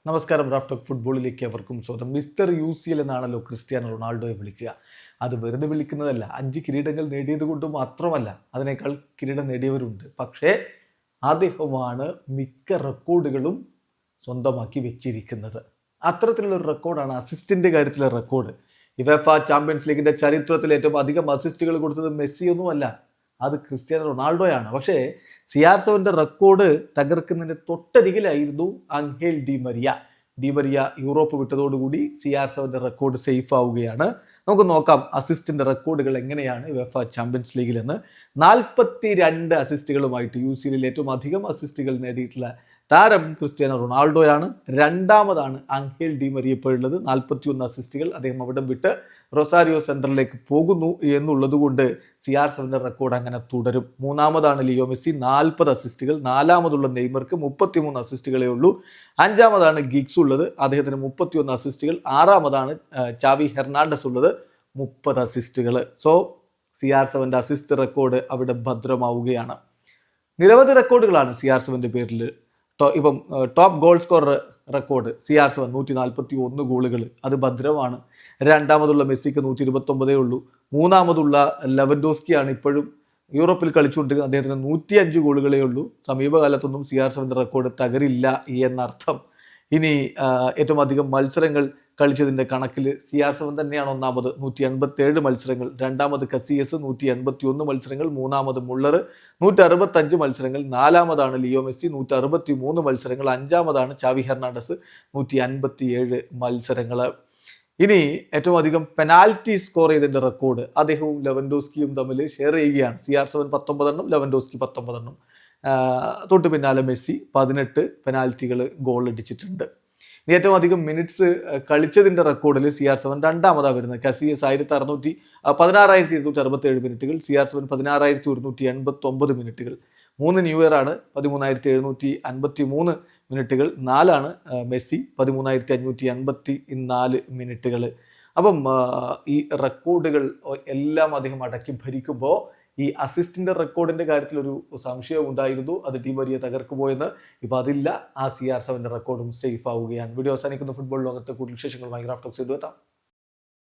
നമസ്കാരം. Raf talk ഫുട്ബോളിലേക്ക് അവർക്കും സ്വാഗതം. മിസ്റ്റർ UCL എന്നാണല്ലോ ക്രിസ്ത്യാനോ റൊണാൾഡോയെ വിളിക്കുക. അത് വെറുതെ വിളിക്കുന്നതല്ല, 5 കിരീടങ്ങൾ നേടിയത് കൊണ്ട് മാത്രമല്ല, അതിനേക്കാൾ കിരീടം നേടിയവരുണ്ട്. പക്ഷേ അദ്ദേഹമാണ് മിക്ക റെക്കോർഡുകളും സ്വന്തമാക്കി വെച്ചിരിക്കുന്നത്. അത്തരത്തിലുള്ള ഒരു റെക്കോർഡാണ് അസിസ്റ്റിൻ്റെ കാര്യത്തിലെ റെക്കോർഡ്. യുവേഫ ചാമ്പ്യൻസ് ലീഗിൻ്റെ ചരിത്രത്തിൽ ഏറ്റവും അധികം അസിസ്റ്റുകൾ കൊടുത്തത് മെസ്സിയൊന്നുമല്ല, അത് ക്രിസ്ത്യാനോ റൊണാൾഡോയാണ്. പക്ഷേ CR7 റെക്കോർഡ് തകർക്കുന്നതിൻ്റെ തൊട്ടരികിലായിരുന്നു അംഗേൽ ഡി മരിയ യൂറോപ്പ് വിട്ടതോടുകൂടി CR7 റെക്കോർഡ് സേഫ് ആവുകയാണ്. നമുക്ക് നോക്കാം അസിസ്റ്റിൻ്റെ റെക്കോർഡുകൾ എങ്ങനെയാണ് യുവേഫ ചാമ്പ്യൻസ് ലീഗിലെന്ന്. 42 അസിസ്റ്റുകളുമായിട്ട് UCL ഏറ്റവും അധികം അസിസ്റ്റുകൾ നേടിയിട്ടുള്ള താരം ക്രിസ്ത്യാനോ റൊണാൾഡോയാണ്. രണ്ടാമതാണ് അംഗേൽ ഡി മരിയ ഇപ്പോഴുള്ളത്, 41 അസിസ്റ്റുകൾ. അദ്ദേഹം അവിടെ വിട്ട് റൊസാരിയോ സെൻട്രലിലേക്ക് പോകുന്നു എന്നുള്ളത് കൊണ്ട് CR7 റെക്കോർഡ് അങ്ങനെ തുടരും. മൂന്നാമതാണ് ലിയോ മെസ്സി, 40 അസിസ്റ്റുകൾ. നാലാമതുള്ള നെയ്മർക്ക് 33 അസിസ്റ്റുകളേ ഉള്ളൂ. അഞ്ചാമതാണ് ഗിഗ്സ് ഉള്ളത്, അദ്ദേഹത്തിന് 31 അസിസ്റ്റുകൾ. ആറാമതാണ് ചാവി ഹെർണാണ്ടസ് ഉള്ളത്, 30 അസിസ്റ്റുകൾ. സോ CR7 അസിസ്റ്റ് റെക്കോർഡ് അവിടെ ഭദ്രമാവുകയാണ്. നിരവധി റെക്കോർഡുകളാണ് CR7 പേരിൽ. ഇപ്പം top goal scorer record CR7 141 ഗോളുകൾ, അത് ഭദ്രമാണ്. രണ്ടാമതുള്ള മെസ്സിക്ക് 129 ഉള്ളൂ. മൂന്നാമതുള്ള ലെവൻഡോസ്കിയാണ് ഇപ്പോഴും യൂറോപ്പിൽ കളിച്ചുകൊണ്ടിരിക്കുന്നത്, അദ്ദേഹത്തിന് 105 ഗോളുകളേ ഉള്ളൂ. സമീപകാലത്തൊന്നും CR7 റെക്കോർഡ് തകരില്ല എന്നർത്ഥം. ഇനി ഏറ്റവും അധികം മത്സരങ്ങൾ കളിച്ചതിൻ്റെ കണക്കിൽ CR7 തന്നെയാണ് ഒന്നാമത്, 187 മത്സരങ്ങൾ. രണ്ടാമത് കസിയസ് 181 മത്സരങ്ങൾ. മൂന്നാമത് മുള്ളർ 165 മത്സരങ്ങൾ. നാലാമതാണ് ലിയോ മെസ്സി 163 മത്സരങ്ങൾ. അഞ്ചാമതാണ് ചാവി ഹെർണാണ്ടസ് 157 മത്സരങ്ങൾ. ഇനി ഏറ്റവും അധികം പെനാൽറ്റി സ്കോർ ചെയ്തതിൻ്റെ റെക്കോർഡ് അദ്ദേഹവും ലെവൻഡോസ്കിയും തമ്മിൽ ഷെയർ ചെയ്യുകയാണ്. CR7 19 എണ്ണം, ലെവൻഡോസ്കി 19 എണ്ണം. തൊട്ട് പിന്നാലെ മെസ്സി 18 പെനാൽറ്റികൾ ഗോൾ അടിച്ചിട്ടുണ്ട്. ഇനി ഏറ്റവും അധികം മിനിറ്റ്സ് കളിച്ചതിൻ്റെ റെക്കോർഡിൽ CR7 രണ്ടാമതാണ് വരുന്നത്. കസിയസ് 16,267 മിനിറ്റുകൾ, CR7 16,189 മിനിറ്റുകൾ. 3 ന്യൂ ഇയർ ആണ്, 13,753 മിനിറ്റുകൾ. 4 മെസ്സി, 13,584 മിനിറ്റുകൾ. അപ്പം ഈ റെക്കോർഡുകൾ എല്ലാം അദ്ദേഹം അടക്കി ഭരിക്കുമ്പോൾ ഈ അസിസ്റ്റിൻ്റെ റെക്കോർഡിൻ്റെ കാര്യത്തിലൊരു സംശയം ഉണ്ടായിരുന്നു, അത് ഡി മരിയ തകർക്കുമോ എന്ന്. ഇപ്പോൾ അതില്ല, ആ CR7 റെക്കോർഡും സേഫ് ആവുകയാണ്. വീഡിയോ അവസാനിക്കുന്ന ഫുട്ബോൾ ലോകത്തെ കൂടുതൽ വിശേഷങ്ങളുമായി റാഫ് ടോക്സ് എത്താം.